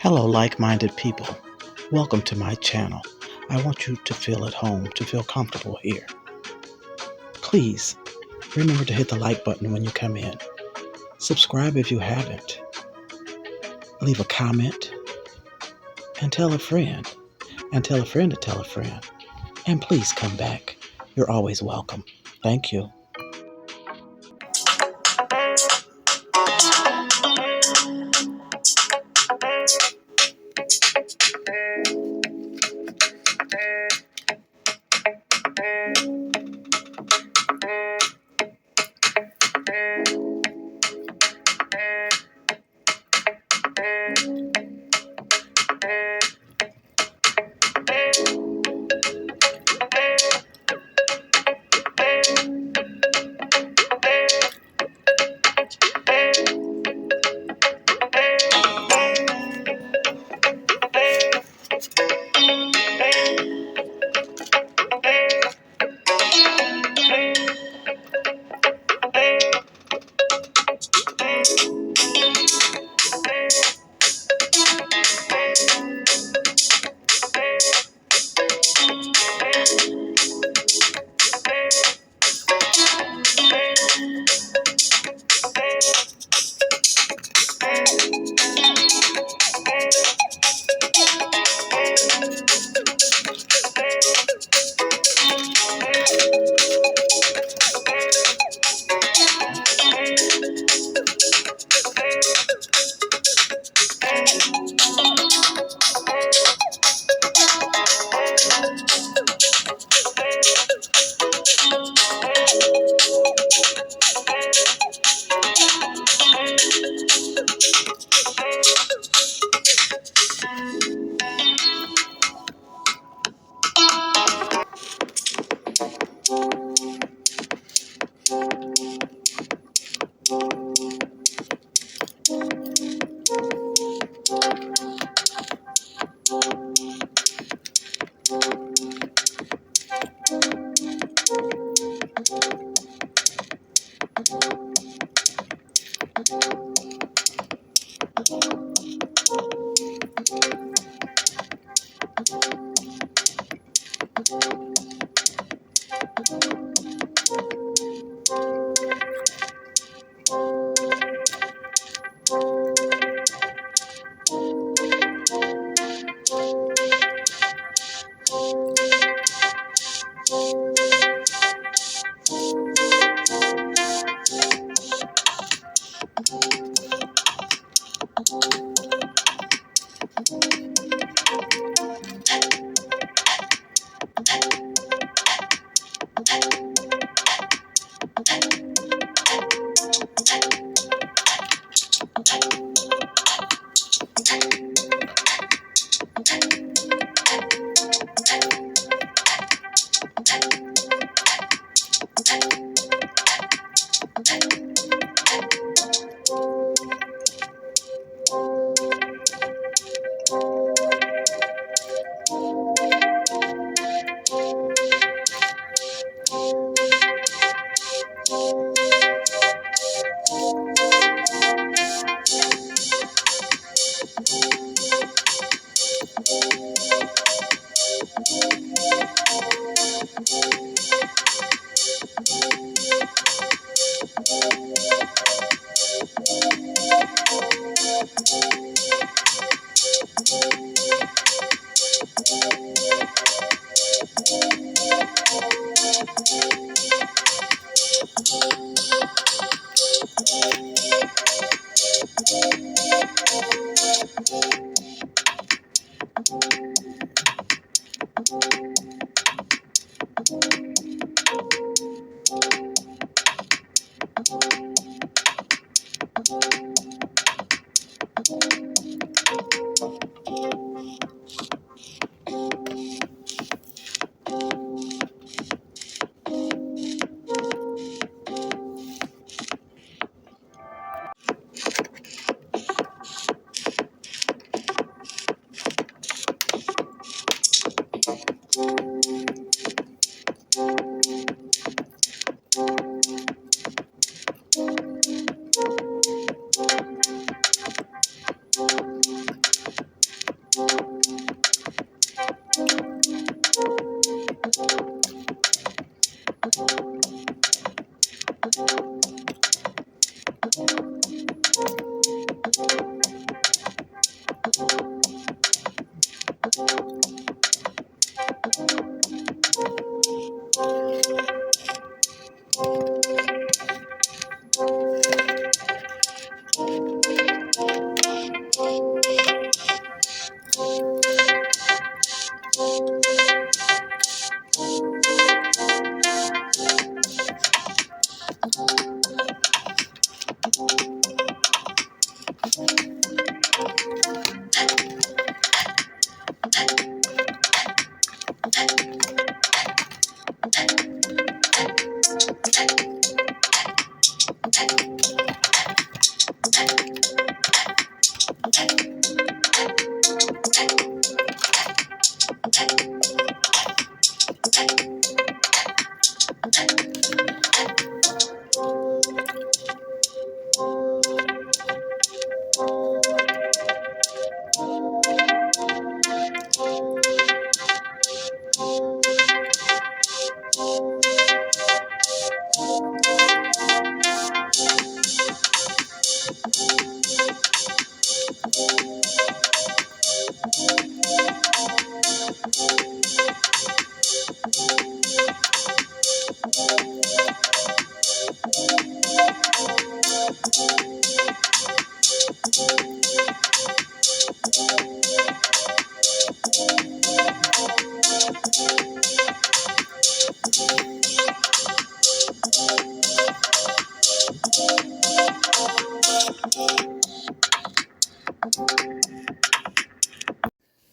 Hello, like minded people. Welcome to my channel. I want you to feel at home, to feel comfortable here. Please remember to hit the like button when you come in. Subscribe if you haven't. Leave a comment and tell a friend, and tell a friend to tell a friend. And please come back. You're always welcome. Thank you.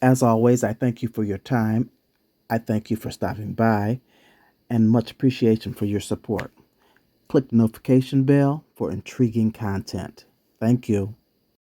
As always, I thank you for your time. I thank you for stopping by and much appreciation for your support. Click the notification bell for intriguing content. Thank you.